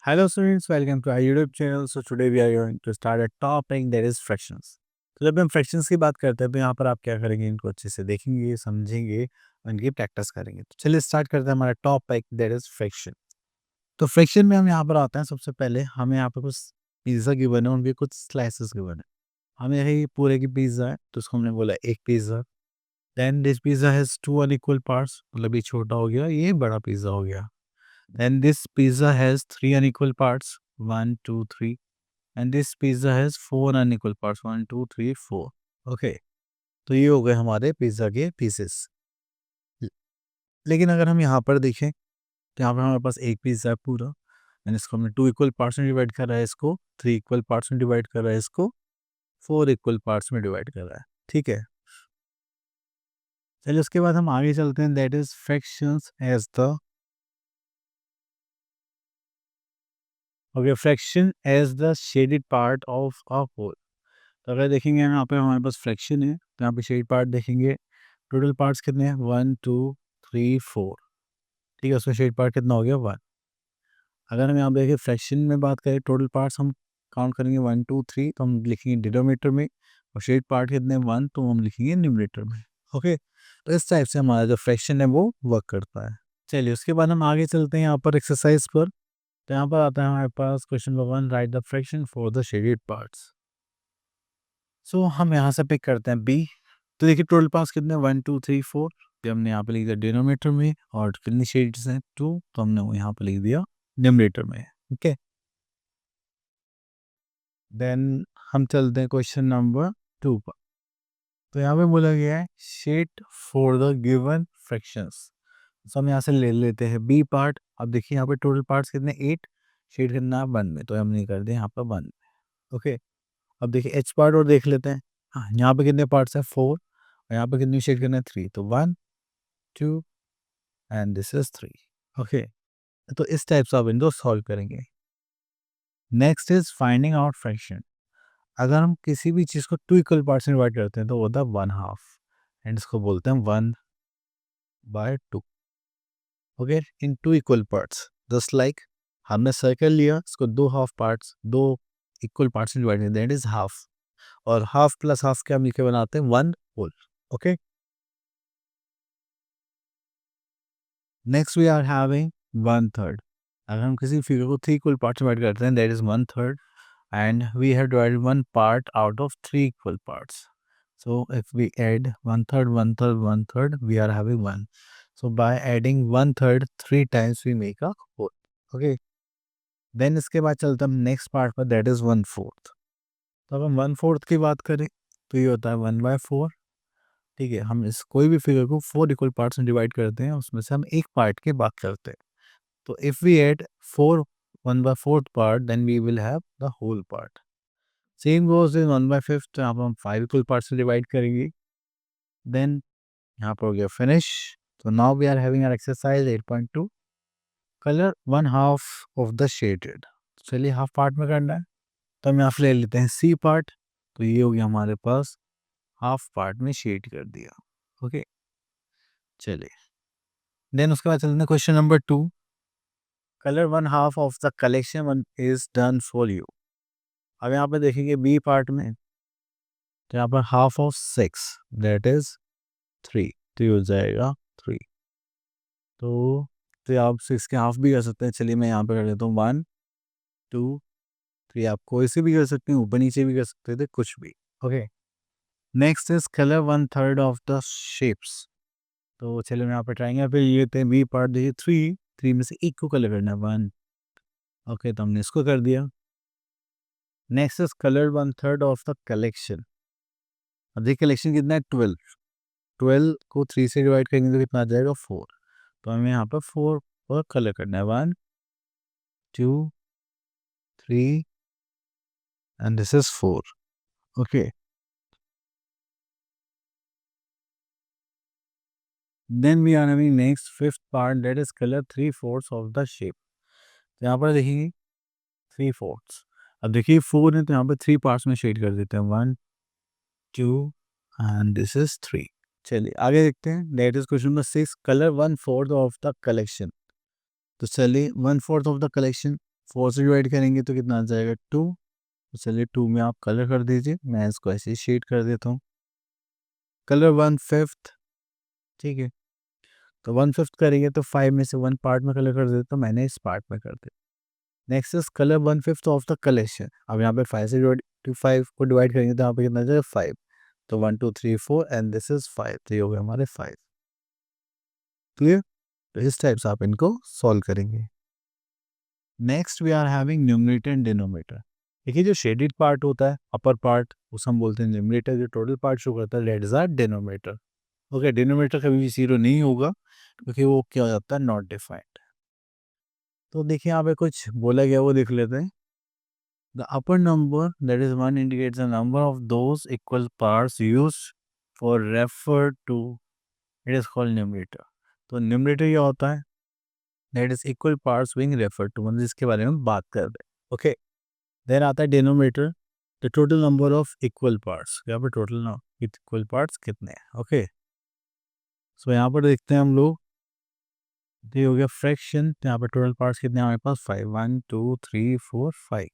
Hello students, welcome to our YouTube channel. So today we are going to start a topic that is fractions. तो जब हम fractions की बात करते हैं तो यहाँ पर आप क्या करेंगे, इनको अच्छे से देखेंगे, समझेंगे और इनकी प्रैक्टिस करेंगे। तो चलिए स्टार्ट करते हैं हमारा टॉपिक दैट इज फ्रैक्शन। तो फ्रैक्शन में हम यहाँ पर आते हैं। सबसे पहले हमें यहाँ पर कुछ पिज़्ज़ा गिवन है, उनके कुछ स्लाइसेस गिवन है। हमें यही पूरे की पिज़्ज़ा है तो उसको हमने बोला एक pizza. Then this pizza has two unequal parts, मतलब ये छोटा हो गया, ये बड़ा पिज़्ज़ा हो गया। Then this pizza has three unequal parts, one, two, three. And this pizza has four unequal parts, one, two, three, four. Okay, तो ये हो गए हमारे पिज्ज़ा के पीसेस। लेकिन अगर हम यहाँ पर देखें तो यहाँ पर हमारे पास एक पिज्ज़ा है पूरा, एंड इसको हमने टू इक्वल पार्ट्स में डिवाइड करा है, इसको थ्री इक्वल पार्ट्स में डिवाइड करा है, इसको फोर इक्वल पार्ट्स में डिवाइड करा है। ठीक है, चलिए उसके बाद हम आगे चलते हैं। That is fractions as the fraction as the shaded part of a whole. तो अगर देखेंगे यहाँ पे हमारे पास फ्रैक्शन है तो यहाँ पे शेड पार्ट देखेंगे। टोटल पार्ट्स कितने हैं, 1 2 3 4। ठीक है, उसमें शेड पार्ट कितना हो गया, 1। अगर हम यहाँ पे देखिए फ्रैक्शन में बात करें, टोटल पार्ट्स हम काउंट करेंगे 1 2 3, तो हम लिखेंगे डिनोमिनेटर में, और शेड पार्ट कितने 1, तो हम लिखेंगे न्यूमरेटर में। ओके, तो इस टाइप से हमारा जो फ्रैक्शन है वो वर्क करता है। चलिए उसके बाद हम आगे चलते हैं यहाँ पर एक्सरसाइज पर। तो यहाँ पर आता है हमारे पास question number 1, right the fraction for the shaded parts. So हम यहाँ से पिक करते हैं बी। तो देखिए टोटल पास कितने 1 2 3 4, ये हमने यहाँ पे लिख दिया डिनोमिनेटर में, और कितनी शेड्स हैं 2, तो हमने वो यहाँ पे लिख दिया न्यूमरेटर में। ओके, देन हम चलते हैं क्वेश्चन नंबर 2 पर। तो यहाँ पे बोला गया है shade for the given fractions. तो हम यहाँ से ले लेते हैं बी पार्ट। अब देखिए यहाँ पे टोटल पार्ट्स कितने 8, शेड कितना 1 में, तो हमने कर दिया यहाँ पर 1 में। ओके, अब देखिए एच पार्ट और देख लेते हैं। हाँ, यहाँ पे कितने पार्ट्स हैं 4, और यहाँ पे कितनी शेड करना है 3, तो 1 2 एंड दिस इज 3। ओके, तो इस टाइप से आप इनको सॉल्व करेंगे। Next is finding out fraction. अगर हम किसी भी चीज़ को टू इक्वल पार्ट्स में डिवाइड करते हैं तो वो होता है 1/2, एंड इसको बोलते हैं 1/2। Okay, in two equal parts, just like हमने सर्कल लिया, इसको दो हाफ पार्ट्स, दो इक्वल पार्ट्स में डिवाइड किया, दैट इज हाफ। और हाफ प्लस हाफ क्या मिलकर बनाते हैं 1 whole. Okay, next we are having 1/3। अगर हम किसी फिगर को थ्री इक्वल पार्ट्स में डिवाइड करते हैं, that is 1/3, and we have divided one part out of three equal parts. So if we add 1/3, 1/3, 1/3, we are having 1. So by adding 1/3 three times we make a whole. Okay. Then इसके बाद चलते हम next part पर, that is 1/4। तो अगर हम 1/4 की बात करें तो ये होता है 1/4। ठीक है, हम इस कोई भी फिगर को फोर इक्वल पार्ट्स में डिवाइड करते हैं, उसमें से हम एक पार्ट की बात करते हैं। तो if we add 4 1/4 part, then we will have the whole part. Same goes in 1/5, तो यहाँ पर हम 5 इक्वल पार्ट्स में डिवाइड करेंगे। देन यहाँ पर हो गया फिनिश। तो now we are having our exercise 8.2, colour 1/2 of the shaded. चलिए हाफ पार्ट में करना है, तो हम यहाँ से ले लेते हैं सी पार्ट। तो ये हो गया हमारे पास हाफ पार्ट में शेड कर दिया। ओके, चलिए देन उसके बाद चलते हैं question number 2, colour 1/2 of the collection is done for you. अब यहाँ पे देखेंगे बी पार्ट में, तो यहाँ पर हाफ ऑफ 6 दैट इज 3, तो ये हो जाएगा 3। तो आप 6 के हाफ भी कर सकते हैं। चलिए मैं यहाँ पे कर देता हूँ 1 2 3। आप कोई से भी कर सकते हैं, ऊपर नीचे भी कर सकते थे, कुछ भी। Okay, next is colour 1/3 of the shapes. तो चलिए मैं यहाँ पे ट्राइंगल पे ये थे बी पार्ट, देखिए 3 में से एक को कलर करना है 1। ओके, तो हमने इसको कर दिया। Next is colour 1/3 of the collection. अब देखिए कलेक्शन कितना है 12 को 3 से डिवाइड करेंगे तो कितना आ जाएगा 4। तो हमें यहाँ पर 4 पर कलर करना है 1 2 3 and this is 4. Okay, then we are having next fifth part, that is color 3/4 of the shape. तो यहाँ पर देखिए 3/4। अब देखिए 4 है तो यहाँ पर 3 पार्ट्स में शेड कर देते हैं 1 2 and this is 3। चलिए आगे देखते हैं, that is question number 6, colour 1/4 of the collection. तो चलिए 1/4 ऑफ द कलेक्शन, 4 से डिवाइड करेंगे तो कितना आ जाएगा 2। तो चलिए 2 में आप कलर कर दीजिए, मैं इसको ऐसे ही शेड कर देता हूँ। कलर 1/5, ठीक है। तो 1/5 करेंगे तो 5 में से 1 पार्ट में कलर कर देते, तो मैंने इस पार्ट में कर दिया। Next is colour 1/5 of the collection. अब यहाँ पे 5 से 5 को डिवाइड करेंगे तो यहाँ पे कितना जाएगा 5। तो 1 2 3 4 एंड दिस इज 5, तो ये हो गया हमारे 5। क्लियर? तो इस टाइप से आप इनको सॉल्व करेंगे। Next we are having numerator and denominator. देखिए जो शेडेड पार्ट होता है अपर पार्ट, उसे हम बोलते हैं न्यूमरेटर। जो टोटल पार्ट शो करता है that is our denominator. Okay, denominator कभी भी 0 नहीं होगा क्योंकि वो क्या हो जाता है, नॉट डिफाइंड। तो देखिए यहाँ पे कुछ बोला गया वो देख लेते हैं। The upper number that is 1 indicates the number of those equal parts used for refer to, it is called numerator. तो न्यूमरेटर क्या होता है, that is equal parts being refer to, मतलब इसके बारे में बात कर रहे हैं। ओके, देन आता है denominator, the total number of equal parts. यहाँ पर टोटल इक्वल पार्ट्स कितने हैं। ओके, सो यहाँ पर देखते हैं हम लोग, ये हो गया फ्रैक्शन। तो यहाँ पर टोटल पार्ट्स कितने हैं हमारे पास 5, 1 2 3 4 5।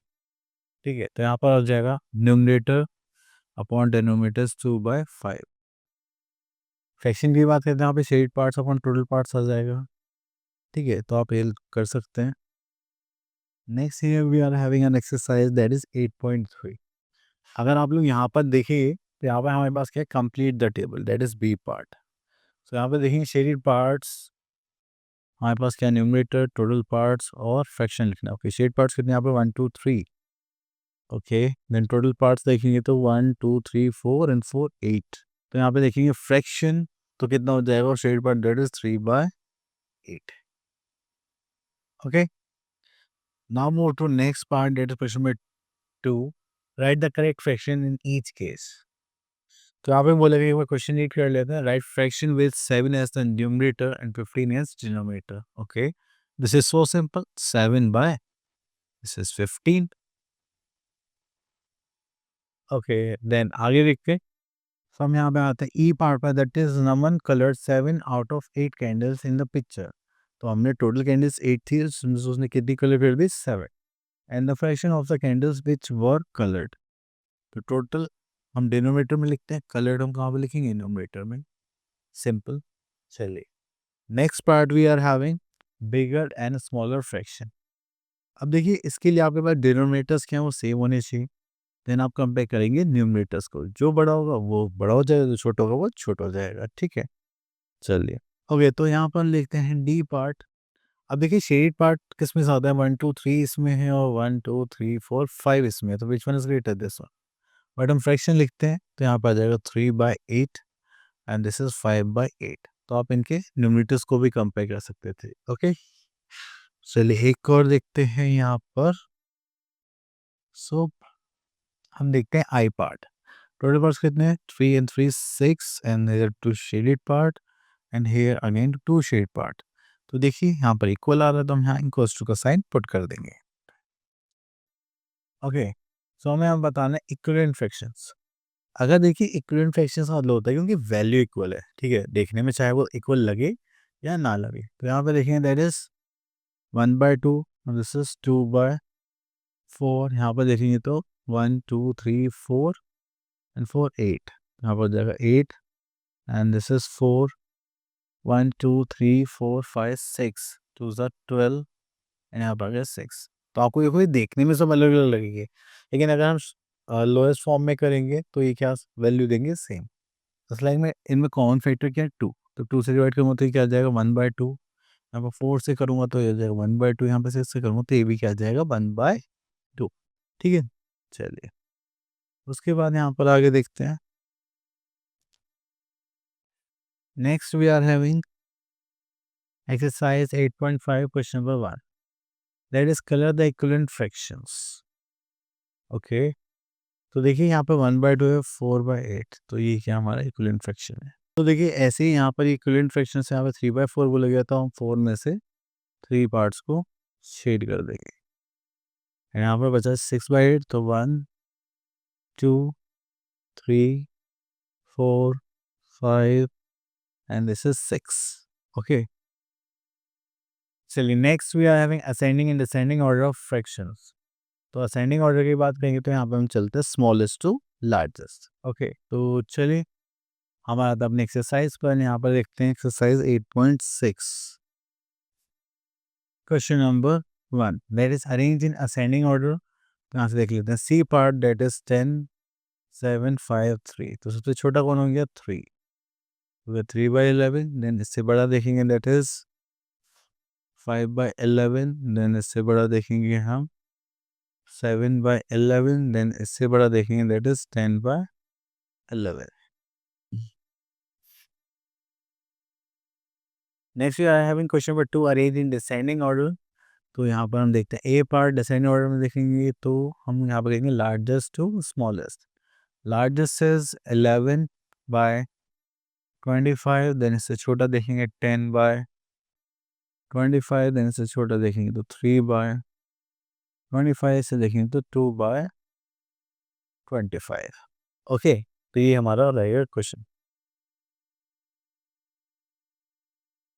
ठीक है, तो यहाँ पर आ जाएगा न्यूमरेटर अपॉन डिनोमिनेटर 2/5। फ्रैक्शन की बात करते हैं यहाँ पे shaded parts upon total parts आ जाएगा। ठीक है, तो आप ये कर सकते हैं। Next here we are having an exercise that is 8.3। अगर आप लोग यहाँ पर देखिए तो यहाँ पर हमारे पास क्या है, complete the table, that is B part. तो यहाँ पे देखेंगे शेडेड पार्ट्स हमारे पास क्या, न्यूमरेटर, टोटल पार्ट्स और फ्रैक्शन लिखना। ओके, शेड पार्ट्स कितने यहाँ पे 1 2 3। ओके, देन टोटल पार्ट्स देखेंगे तो 1 2 3 4 एंड 4 8। तो यहाँ पे देखेंगे फ्रैक्शन तो कितना हो जाएगा, और shade part that is 3/8। Okay, now move to next part that is question number 2। Write the correct fraction in each case. तो यहाँ पे बोलेगा एक बार क्वेश्चन रीड कर लेते हैं। Write fraction with 7 as the numerator and 15 as denominator. Okay, this is so simple, 7 by this is 15। Okay, then आगे देखते हैं। सो हम यहाँ पे आते हैं ई पार्ट पर, that is Naman coloured 7 out of 8 candles in the picture. तो हमने टोटल कैंडल्स 8 थी, उसने कितनी कलर कर दी, 7। And the fraction of the candles which were coloured. तो टोटल हम डिनोमिनेटर में लिखते हैं, कलर्ड हम कहाँ पे लिखेंगे, न्यूमरेटर में। सिंपल। चलिए next part we are having bigger and smaller fraction. अब देखिए इसके लिए आपके पास डिनोमिनेटर्स क्या है, वो सेम होने चाहिए। देन आप कंपेयर करेंगे न्यूमरेटर्स को, जो बड़ा होगा वो बड़ा हो जाएगा, जो छोटा होगा वो छोटा हो जाएगा। ठीक है, चलिए। ओके, तो यहाँ पर लिखते हैं डी पार्ट। अब देखिए शेड पार्ट किस में ज़्यादा है, 1 2 3 इसमें है और 1 2 3 4 5 इसमें है, तो which one is greater, this one. But हम फ्रैक्शन लिखते हैं तो यहाँ पर आ जाएगा 3/8 एंड दिस इज 5/8। तो आप इनके न्यूमरेटर्स को भी कंपेयर कर सकते थे। ओके, चलिए एक और देखते हैं यहाँ पर। सो हम देखते हैं आई पार्ट। टोटल पार्ट्स कितने हैं, 3 and 3 6 and here 2 shaded part and here again 2 shade part. तो देखिए यहाँ पर इक्वल आ रहा है तो हम यहाँ इक्वल्स टू का साइन पुट कर देंगे। ओके, सो हमें हम बताना है इक्विवेलेंट फ्रैक्शंस। अगर देखिए इक्विवेलेंट फ्रैक्शंस का मतलब होता है क्योंकि वैल्यू इक्वल है, ठीक है, देखने में चाहे वो इक्वल लगे या ना लगे। तो यहाँ पे देखेंगे दैट इज 1/2, दिस इज 2/4। यहाँ पर देखेंगे तो 1 2 3 4 एंड 4 8। यहाँ पर हो जाएगा 8 एंड दिस इज 4 1 2 3 4 5 6 2 ज़ा 12 एंड यहाँ पर आ गया 6। तो आपको ये कोई देखने में सब अलग अलग लगेंगे, लेकिन अगर हम लोएस्ट फॉर्म में करेंगे तो ये क्या वैल्यू देंगे, सेम। इस लाइन में इनमें कॉमन फैक्टर क्या है, 2। तो 2 से डिवाइड करूँगा तो ये क्या आ जाएगा 1/2। यहाँ पर 4 से करूँगा तो ये आ जाएगा 1/2। यहाँ पर 6 से करूँगा तो ये भी क्या आ जाएगा 1/2। ठीक है, चलिए उसके बाद यहाँ पर आगे देखते हैं। Next we are having exercise 8.5 question number 1, that is color the equivalent fractions। Okay, तो देखिए यहाँ पे 1/2 है, 4/8, तो ये क्या हमारा इक्विवेलेंट फ्रैक्शन है। तो देखिए ऐसे ही यहाँ पर इक्विवेलेंट फ्रैक्शन से यहाँ पे 3/4 बोला गया था, हम 4 में से 3 पार्ट्स को शेड कर देंगे। यहाँ पर बचा 6/8, तो 1 2 3 4 5 एंड दिस इज 6। ओके, चलिए next we are having ascending and descending order of fractions. तो असेंडिंग ऑर्डर की बात करेंगे तो यहाँ पर हम चलते हैं स्मॉलेस्ट टू लार्जेस्ट। ओके, तो चलिए हमारा था अपने एक्सरसाइज पर, यहाँ पर देखते हैं exercise 8.6। Question number 1 that is arrange in ascending order. यहाँ से देख लेते हैं सी पार्ट दैट इज 10 7 5 3। तो सबसे छोटा कौन हो गया 3, 3/11। देन इससे बड़ा देखेंगे दैट इज 5/11। देन इससे बड़ा देखेंगे हम 7/11। देन इससे बड़ा देखेंगे that is 10/11। Next we are having question number 2 arrange in descending order. तो यहाँ पर हम देखते हैं ए पार्ट डिसेंडिंग ऑर्डर में देखेंगे तो हम यहाँ पर देखेंगे largest to smallest. Largest is 11/25। Then इससे छोटा देखेंगे 10/25। देन इससे छोटा देखेंगे तो 3/25। से देखेंगे तो 2/25। ओके, तो ये हमारा रहेगा question.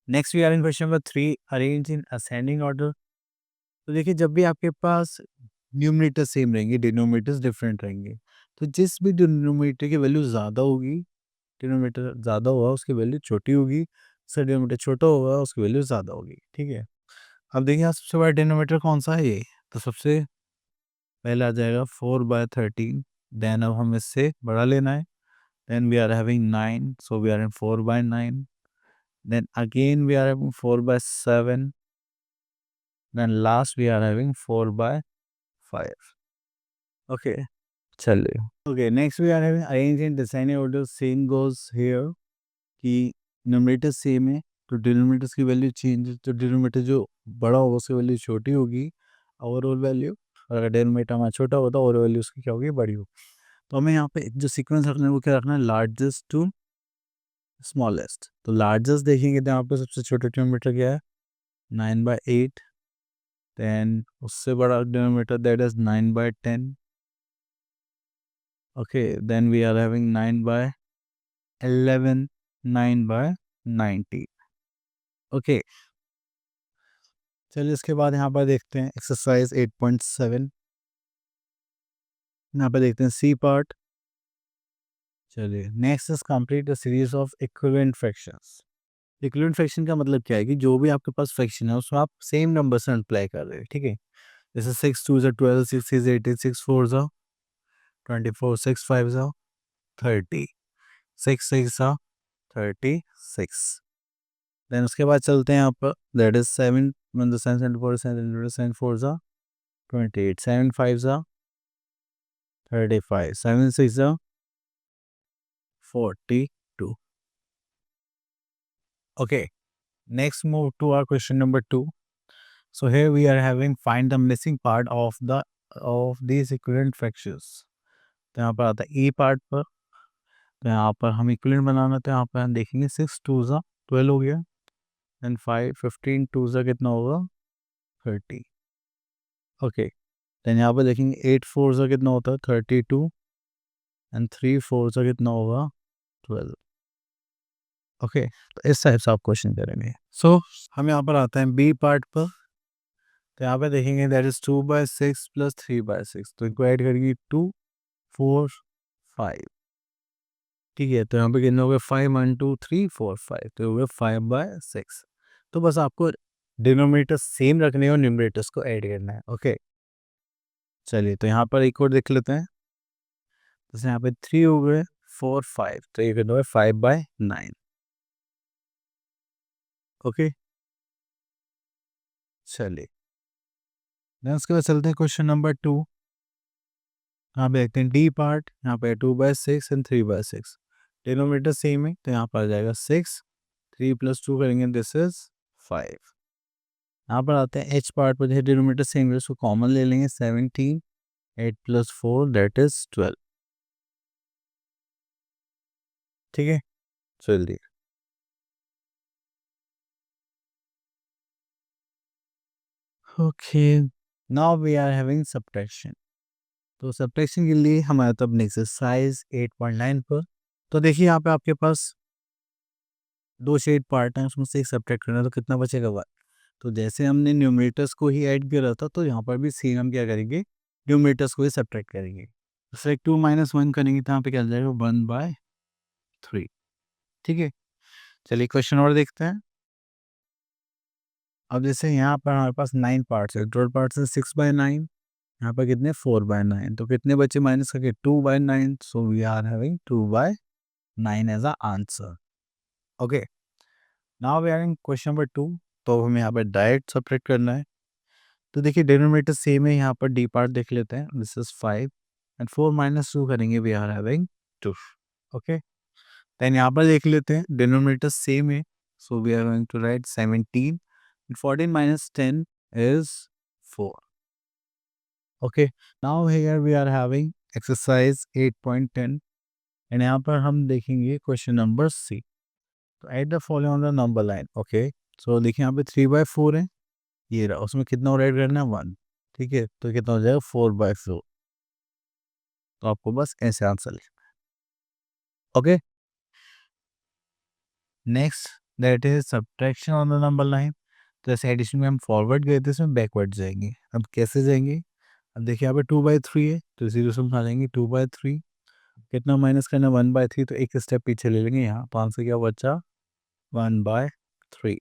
Next we are in question number 3 arrange in ascending order. तो देखिए जब भी आपके पास न्यूमरेटर सेम रहेंगे डिनोमिनेटर्स डिफरेंट रहेंगे, तो जिस भी डिनोमिनेटर की वैल्यू ज़्यादा होगी, डिनोमिनेटर ज़्यादा होगा उसकी वैल्यू छोटी होगी, उसका डिनोमिनेटर छोटा होगा उसकी वैल्यू ज़्यादा होगी। ठीक है, अब देखिए यहाँ सबसे बड़ा डिनोमिनेटर कौन सा है ये, तो सबसे पहले आ जाएगा 4/13। देन अब हम इससे बड़ा लेना है। Then we are having 9, so we are in 4/9। Then again we are having 4/7। Then last we are having 4/5। Okay, चलिए। Okay, next we are having arrange in descending order. Same goes here कि numerator same है तो denominators की value change, तो denominator जो बड़ा होगा उसकी वैल्यू छोटी होगी ओवरऑल वैल्यू, और अगर डिनोमिनेटर हमारा छोटा होता है ओवरऑल वैल्यू उसकी क्या होगी, बड़ी होगी। तो हमें यहाँ पे जो सीक्वेंस रखना है वो क्या रखना है, लार्जेस्ट टू स्मॉलेस्ट। तो लार्जेस्ट देखेंगे तो यहाँ पे सबसे छोटा डिनोमिनेटर क्या है 9/8। देन उससे बड़ा denominator that is 9/10। Okay, then we are having 9/11, 9/90। Okay, चलिए इसके बाद यहाँ पर देखते हैं एक्सरसाइज 8.7। यहाँ पर देखते हैं सी पार्ट। चलिए next is complete a series of equivalent fractions. Equivalent fraction का मतलब क्या है कि जो भी आपके पास फ्रैक्शन है उसमें आप सेम नंबर से मल्टीप्लाई कर रहे हैं। ठीक है, जैसे 6 2 12, 6 6 18, 6 4 24, 6 5 30, 6 6 36। देन उसके बाद चलते हैं यहाँ पर that is 7 one 7 4 28, 7 5 35, 7 6 42। Okay, next move to our question number 2. So here we are having find the missing part of these equivalent fractions. तो यहाँ पर आता है ए पार्ट पर। तो यहाँ पर हम इक्विवेलेंट बनाना, तो यहाँ पर हम देखेंगे 6 2 12 हो गया। एंड 5 15 2 कितना होगा 30। ओके, देन यहाँ पर देखेंगे 8 4 कितना होता है 32। एंड 3 4 कितना होगा 12। ओके, तो इस टाइप से आप क्वेश्चन करेंगे। सो हम यहाँ पर आते हैं बी पार्ट पर। तो यहाँ पे देखेंगे दैट इज 2/6 प्लस 3/6। तो इनको ऐड करेंगे 2 4 5। ठीक है, तो यहाँ पे कितना हो गया 5 1 2 3 4 5, तो हो गया 5/6। तो बस आपको डिनोमिनेटर सेम रखने और न्यूमरेटर्स को ऐड करना है। ओके, चलिए तो यहाँ पर एक और देख लेते हैं। जैसे यहाँ पे 3 हो गए 4 5, तो ये कितना हो गया 5/9। ओके, चलिए देन उसके बाद चलते हैं क्वेश्चन नंबर 2। यहाँ पे देखते हैं डी पार्ट। यहाँ पे 2/6 एंड 3/6, डिनोमिनेटर सेम है तो यहाँ पर आ जाएगा 6। 3 + 2 करेंगे दिस इज 5। यहाँ पर आते हैं एच पार्ट पर, जैसे डिनोमिनेटर सेम है उसको कॉमन ले लेंगे 17। 8 + 4 दैट इज 12। ठीक है, चलिए। Okay, now we are having subtraction. तो सब्ट्रैक्शन के लिए हमारा तो अपने एक्सरसाइज 8.9 पर। तो देखिए यहाँ पे आपके पास दो शेड पार्ट है, उसमें से एक सब्ट्रैक्ट करना है तो कितना बचेगा 1। तो जैसे हमने न्यूमरेटर्स को ही ऐड करा था, तो यहाँ पर भी सेम हम क्या करेंगे, न्यूमरेटर्स को ही सब्ट्रैक्ट करेंगे। जैसे 2 - 1 करेंगे तो यहाँ पे क्या आ जाएगा, 1/3। ठीक है, चलिए क्वेश्चन और देखते हैं। अब जैसे यहाँ पर हमारे पास 9 पार्ट्स है, टोटल पार्ट्स है 6/9, यहाँ पर कितने 4/9, तो कितने बच्चे माइनस करके 2/9, so we are having 2/9 as a answer. Okay, now we are in question number 2। तो हमें यहाँ पर डायरेक्ट सब्ट्रैक्ट करना है। तो देखिए डिनोमिनेटर सेम है, यहाँ पर डी पार्ट देख लेते हैं, दिस इज 5 एंड 4 - 2 करेंगे, we are having 2। Okay, then यहाँ पर देख लेते हैं डिनोमिनेटर सेम है, so we are going to write 17 and 14 - 10 is 4. Okay, now here we are having exercise 8.10 and यहाँ पर हम देखेंगे क्वेश्चन नंबर सी। तो add the following on the number line. Okay, so देखिए यहाँ पे 3/4 है, ये रहा, उसमें कितना और ऐड करना है 1। ठीक है, तो कितना हो जाएगा 4/4। तो आपको बस ऐसे आंसर लिखना है। Okay, next that is subtraction on the number line. तो जैसे एडिशन में हम फॉरवर्ड गए थे, इसमें बैकवर्ड जाएंगे। अब कैसे जाएंगे, अब देखिए यहाँ पे 2/3 है, तो जीरो से उठा लेंगे 2/3, कितना माइनस करना 1/3, तो एक स्टेप पीछे ले लेंगे यहाँ, 5 से क्या बचा 1/3।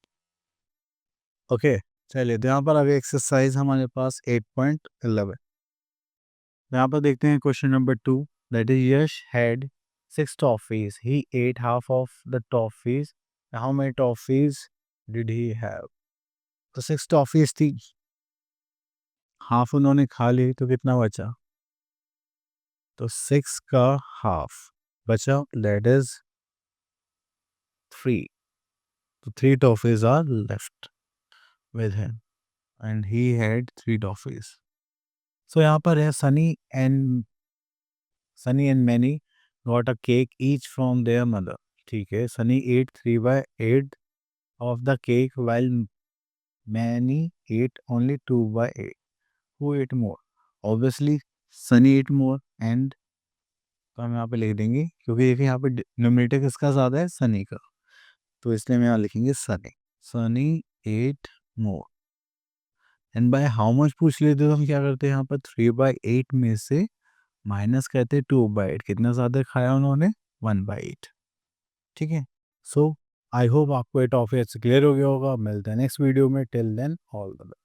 ओके, चलिए तो यहाँ पर अभी एक्सरसाइज हमारे पास 8.11। यहाँ पर देखते हैं question number 2, that is Yash had 6 toffees, he at half of the toffees, how many toffees did he have. तो 6 टॉफीज थी, हाफ उन्होंने खा ली, तो कितना बचा, तो 6 का हाफ बचा, दैट इज 3। तो 3 toffees are left with him and he had 3 toffees. So यहाँ पर है Sunny and Manny got a cake each from their mother. ठीक है, Sunny ate 3/8 of the cake while Manny ate only 2/8. Who ate more? Obviously Sunny ate more and तो हम यहाँ पे लिख देंगे, क्योंकि देखिए यहाँ पे डिनोमिनेटर किसका ज़्यादा है, सनी का, तो इसलिए हम यहाँ लिखेंगे Sunny. Sunny ate more and by how much पूछ लेते तो हम क्या करते हैं, यहाँ पर 3/8 में से माइनस करते 2/8, कितना ज़्यादा खाया उन्होंने 1/8। ठीक है, सो आई होप आपको ये टॉपिक क्लियर हो गया होगा। मिलते हैं नेक्स्ट वीडियो में, till then all the best.